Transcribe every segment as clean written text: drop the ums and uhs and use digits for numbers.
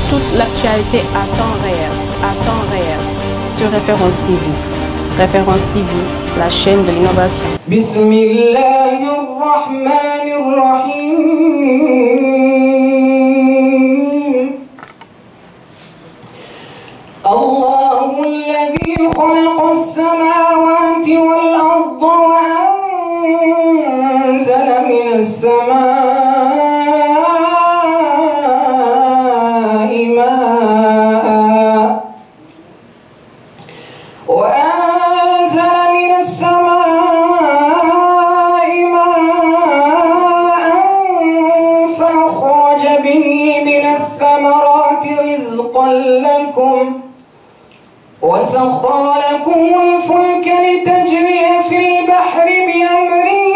toute l'actualité à temps réel, sur Référence TV. Référence TV, la chaîne de l'innovation. Bismillahirrahmanirrahim. Allahu alladhi khalaqa as-samawati wal-arda wa anzala minas samaa'i maa'an فأخرج به من الثمرات رزقا لكم وسخر لكم الفلك لتجري في البحر بأمره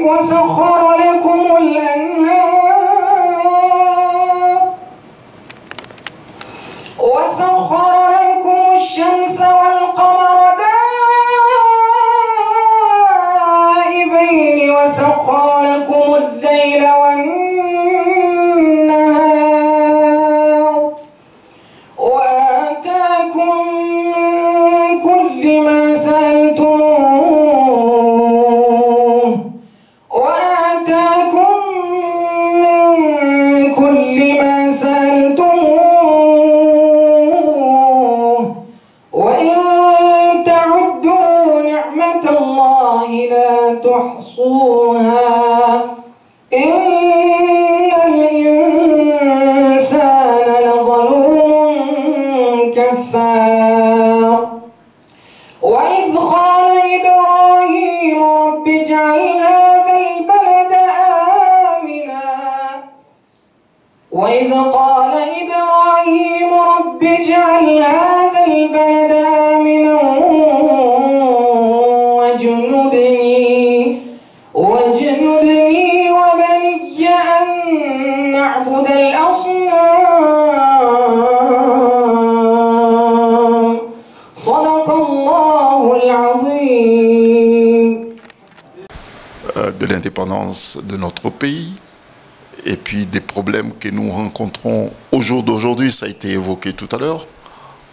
وسخر لكم الأنهار وسخر لكم الشمس والقمر دائبين وسخر لكم الليل والنهار وآتاكم من كل ما سألتموه وإن تعدوا نعمة الله لا تحصوها إن الإنسان لظلوم كفار وإذ قال إبراهيم رب اجعل هذا البلد آمنا وإذ قال إبراهيم رب اجعل هذا البلد آمنا واجنبني وبني أن نعبد الأصنام صدق الله العظيم. De l'indépendance de notre pays et puis des problèmes que nous rencontrons au jour d'aujourd'hui, ça a été évoqué tout à l'heure,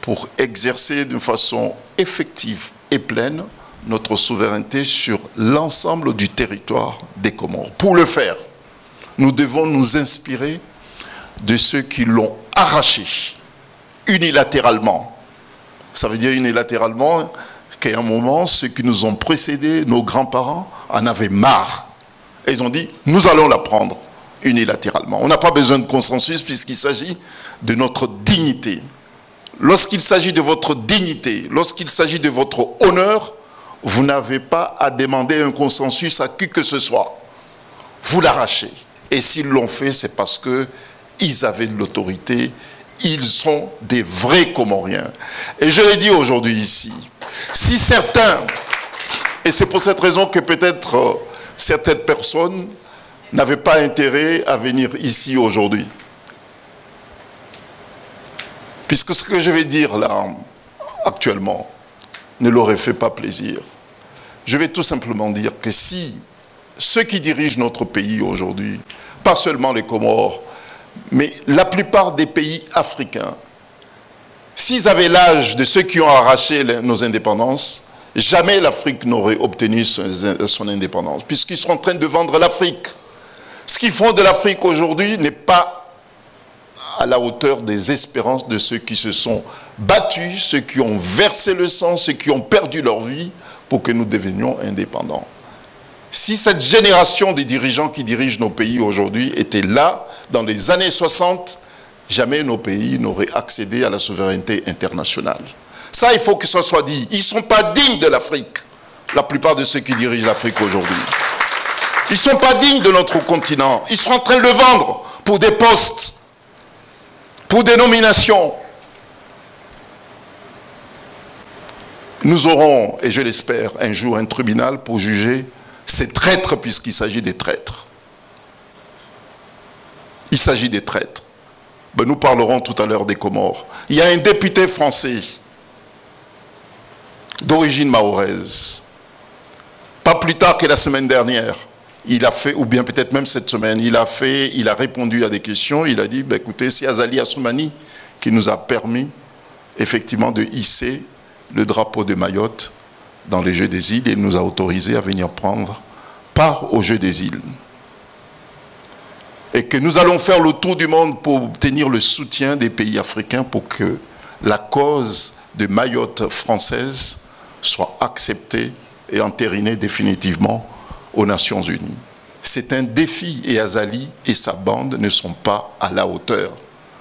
pour exercer d'une façon effective et pleine notre souveraineté sur l'ensemble du territoire des Comores. Pour le faire, nous devons nous inspirer de ceux qui l'ont arraché unilatéralement. Ça veut dire unilatéralement qu'à un moment, ceux qui nous ont précédés, nos grands-parents, en avaient marre. Et ils ont dit, nous allons la prendre unilatéralement. On n'a pas besoin de consensus puisqu'il s'agit de notre dignité. Lorsqu'il s'agit de votre dignité, lorsqu'il s'agit de votre honneur, vous n'avez pas à demander un consensus à qui que ce soit. Vous l'arrachez. Et s'ils l'ont fait, c'est parce qu'ils avaient de l'autorité. Ils sont des vrais Comoriens. Et je l'ai dit aujourd'hui ici, si certains, et c'est pour cette raison que peut-être certaines personnes n'avaient pas intérêt à venir ici aujourd'hui. Puisque ce que je vais dire là, actuellement, ne leur aurait fait pas plaisir. Je vais tout simplement dire que si ceux qui dirigent notre pays aujourd'hui, pas seulement les Comores, mais la plupart des pays africains, s'ils avaient l'âge de ceux qui ont arraché nos indépendances, jamais l'Afrique n'aurait obtenu son indépendance, puisqu'ils sont en train de vendre l'Afrique. Ce qu'ils font de l'Afrique aujourd'hui n'est pas à la hauteur des espérances de ceux qui se sont battus, ceux qui ont versé le sang, ceux qui ont perdu leur vie pour que nous devenions indépendants. Si cette génération des dirigeants qui dirigent nos pays aujourd'hui était là, dans les années 60, jamais nos pays n'auraient accédé à la souveraineté internationale. Ça, il faut que ça soit dit. Ils ne sont pas dignes de l'Afrique, la plupart de ceux qui dirigent l'Afrique aujourd'hui. Ils ne sont pas dignes de notre continent. Ils sont en train de le vendre pour des postes, pour des nominations. Nous aurons, et je l'espère, un jour un tribunal pour juger ces traîtres, puisqu'il s'agit des traîtres. Il s'agit des traîtres. Ben, nous parlerons tout à l'heure des Comores. Il y a un député français d'origine mahoraise, pas plus tard que la semaine dernière, il a fait, ou bien peut-être même cette semaine, il a répondu à des questions, il a dit, bah, écoutez, c'est Azali Assoumani qui nous a permis effectivement de hisser le drapeau de Mayotte dans les Jeux des îles et il nous a autorisé à venir prendre part aux Jeux des îles. Et que nous allons faire le tour du monde pour obtenir le soutien des pays africains pour que la cause de Mayotte française soit acceptée et entérinée définitivement aux Nations Unies. C'est un défi et Azali et sa bande ne sont pas à la hauteur.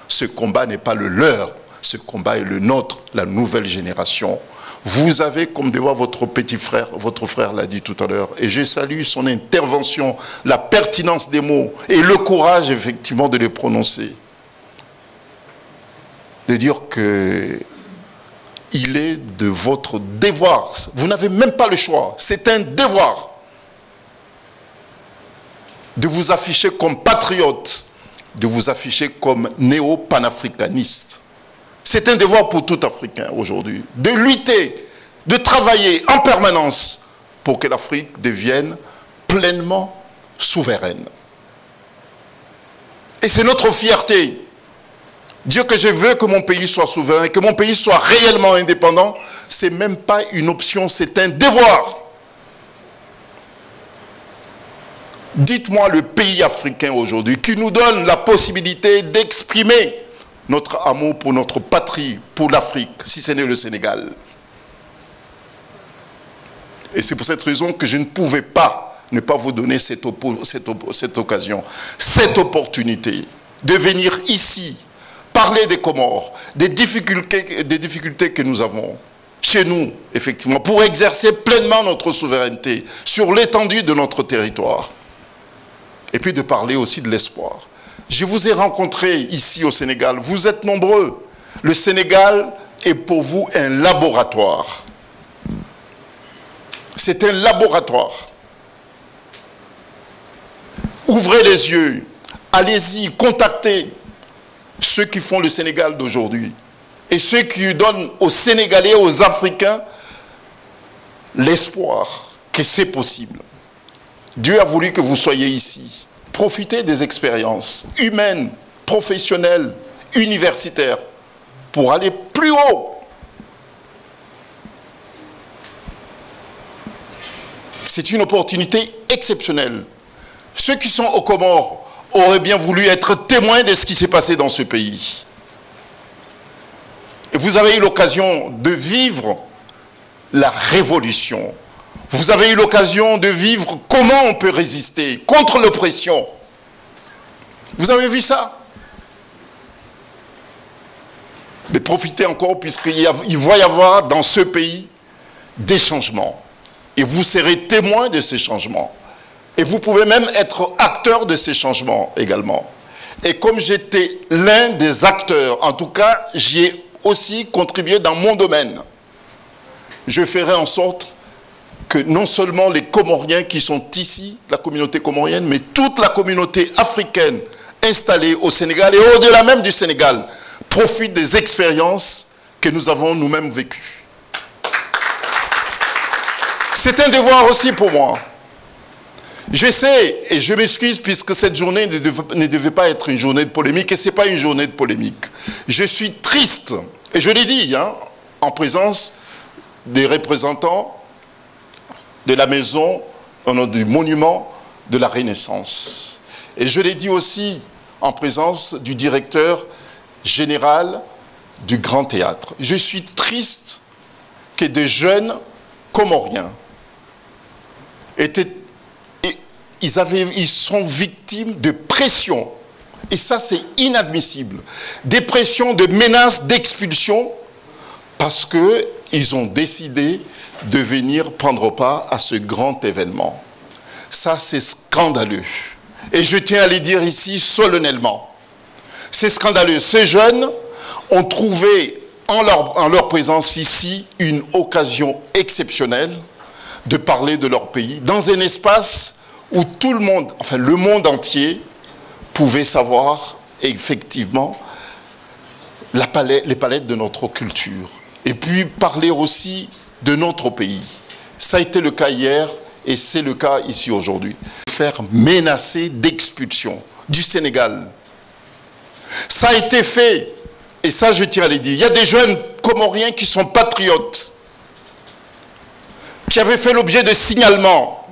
Ce combat n'est pas le leur, ce combat est le nôtre, la nouvelle génération. Vous avez comme devoir votre petit frère, votre frère l'a dit tout à l'heure, et je salue son intervention, la pertinence des mots et le courage effectivement de les prononcer. De dire que il est de votre devoir, vous n'avez même pas le choix, c'est un devoir de vous afficher comme patriote, de vous afficher comme néo-panafricaniste. C'est un devoir pour tout Africain aujourd'hui, de lutter, de travailler en permanence pour que l'Afrique devienne pleinement souveraine. Et c'est notre fierté. Dire que je veux que mon pays soit souverain, que mon pays soit réellement indépendant, ce n'est même pas une option, c'est un devoir. Dites-moi le pays africain aujourd'hui qui nous donne la possibilité d'exprimer notre amour pour notre patrie, pour l'Afrique, si ce n'est le Sénégal. Et c'est pour cette raison que je ne pouvais pas ne pas vous donner cette occasion, cette opportunité de venir ici, parler des Comores, des difficultés que nous avons chez nous, effectivement, pour exercer pleinement notre souveraineté sur l'étendue de notre territoire. Et puis de parler aussi de l'espoir. Je vous ai rencontré ici au Sénégal, vous êtes nombreux. Le Sénégal est pour vous un laboratoire. C'est un laboratoire. Ouvrez les yeux, allez-y, contactez ceux qui font le Sénégal d'aujourd'hui et ceux qui donnent aux Sénégalais, aux Africains, l'espoir que c'est possible. Dieu a voulu que vous soyez ici. Profitez des expériences humaines, professionnelles, universitaires, pour aller plus haut. C'est une opportunité exceptionnelle. Ceux qui sont aux Comores auraient bien voulu être témoins de ce qui s'est passé dans ce pays. Et vous avez eu l'occasion de vivre la révolution. Vous avez eu l'occasion de vivre comment on peut résister contre l'oppression. Vous avez vu ça? Mais profitez encore puisqu'il va y avoir dans ce pays des changements. Et vous serez témoins de ces changements. Et vous pouvez même être acteur de ces changements également. Et comme j'étais l'un des acteurs, en tout cas, j'y ai aussi contribué dans mon domaine. Je ferai en sorte que non seulement les Comoriens qui sont ici, la communauté comorienne, mais toute la communauté africaine installée au Sénégal et au-delà même du Sénégal, profite des expériences que nous avons nous-mêmes vécues. C'est un devoir aussi pour moi. Je sais, et je m'excuse puisque cette journée ne devait pas être une journée de polémique, et ce n'est pas une journée de polémique. Je suis triste, et je l'ai dit, en présence des représentants de la maison, du monument de la Renaissance. Et je l'ai dit aussi en présence du directeur général du Grand Théâtre. Je suis triste que des jeunes Comoriens ils sont victimes de pression. Et ça, c'est inadmissible. Des pressions, de menaces d'expulsion parce qu'ils ont décidé de venir prendre part à ce grand événement. Ça, c'est scandaleux. Et je tiens à le dire ici solennellement. C'est scandaleux. Ces jeunes ont trouvé en leur présence ici une occasion exceptionnelle de parler de leur pays dans un espace où tout le monde, enfin le monde entier, pouvait savoir effectivement les palettes de notre culture. Et puis parler aussi de notre pays. Ça a été le cas hier et c'est le cas ici aujourd'hui. faire menacer d'expulsion du Sénégal. Ça a été fait, et ça je tiens à le dire. Il y a des jeunes Comoriens qui sont patriotes, qui avaient fait l'objet de signalements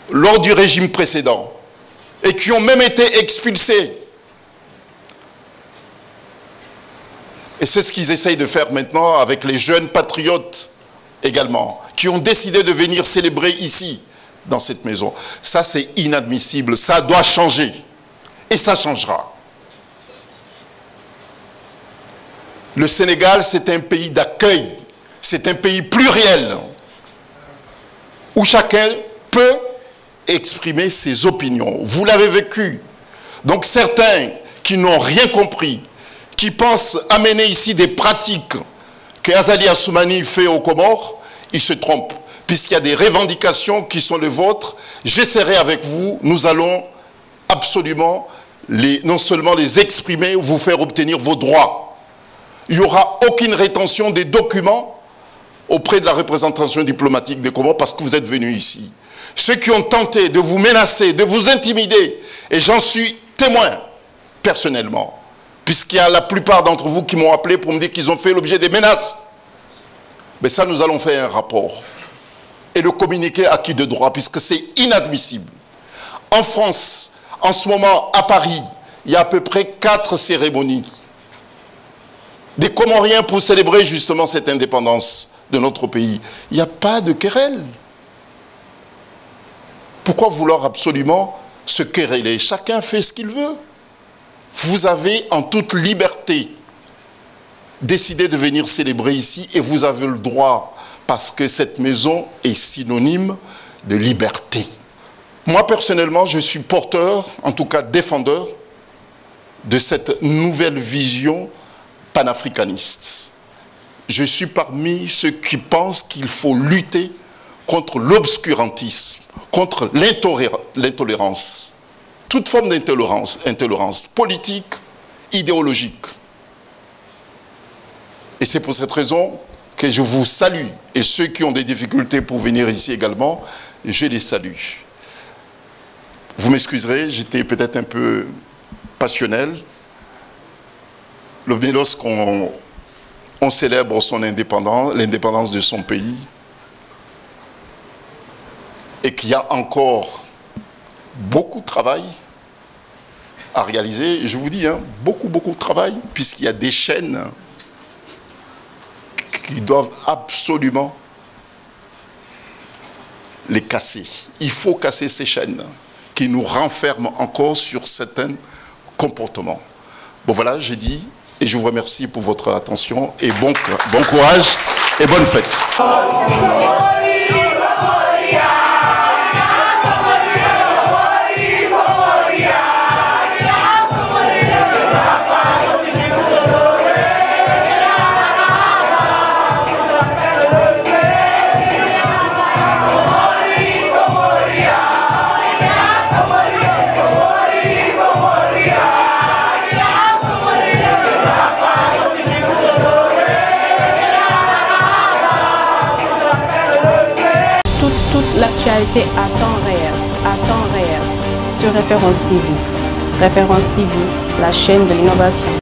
lors du régime précédent, et qui ont même été expulsés. Et c'est ce qu'ils essayent de faire maintenant avec les jeunes patriotes également, qui ont décidé de venir célébrer ici, dans cette maison. Ça, c'est inadmissible. Ça doit changer. Et ça changera. Le Sénégal, c'est un pays d'accueil. C'est un pays pluriel, où chacun peut exprimer ses opinions. Vous l'avez vécu. Donc certains qui n'ont rien compris, qui pensent amener ici des pratiques que Azali Assoumani fait aux Comores, ils se trompent. Puisqu'il y a des revendications qui sont les vôtres, j'essaierai avec vous, nous allons absolument non seulement les exprimer, vous faire obtenir vos droits. Il n'y aura aucune rétention des documents auprès de la représentation diplomatique des Comores parce que vous êtes venus ici. Ceux qui ont tenté de vous menacer, de vous intimider, et j'en suis témoin personnellement, puisqu'il y a la plupart d'entre vous qui m'ont appelé pour me dire qu'ils ont fait l'objet des menaces. Mais ça, nous allons faire un rapport et le communiquer à qui de droit, puisque c'est inadmissible. En France, en ce moment, à Paris, il y a à peu près 4 cérémonies des Comoriens pour célébrer justement cette indépendance de notre pays. Il n'y a pas de querelle. Pourquoi vouloir absolument se quereller? Chacun fait ce qu'il veut. Vous avez en toute liberté décidé de venir célébrer ici et vous avez le droit parce que cette maison est synonyme de liberté. Moi personnellement, je suis porteur, en tout cas défendeur, de cette nouvelle vision panafricaniste. Je suis parmi ceux qui pensent qu'il faut lutter contre l'obscurantisme, contre l'intolérance, toute forme d'intolérance politique, idéologique. Et c'est pour cette raison que je vous salue. Et ceux qui ont des difficultés pour venir ici également, je les salue. Vous m'excuserez, j'étais peut-être un peu passionnel. Mais lorsqu'on célèbre son indépendance, l'indépendance de son pays, et qu'il y a encore beaucoup de travail à réaliser, je vous dis, hein, beaucoup de travail, puisqu'il y a des chaînes qui doivent absolument les casser. Il faut casser ces chaînes qui nous renferment encore sur certains comportements. Bon voilà, j'ai dit, et je vous remercie pour votre attention, et bon courage et bonne fête. L'actualité à temps réel, sur Référence TV. Référence TV, la chaîne de l'innovation.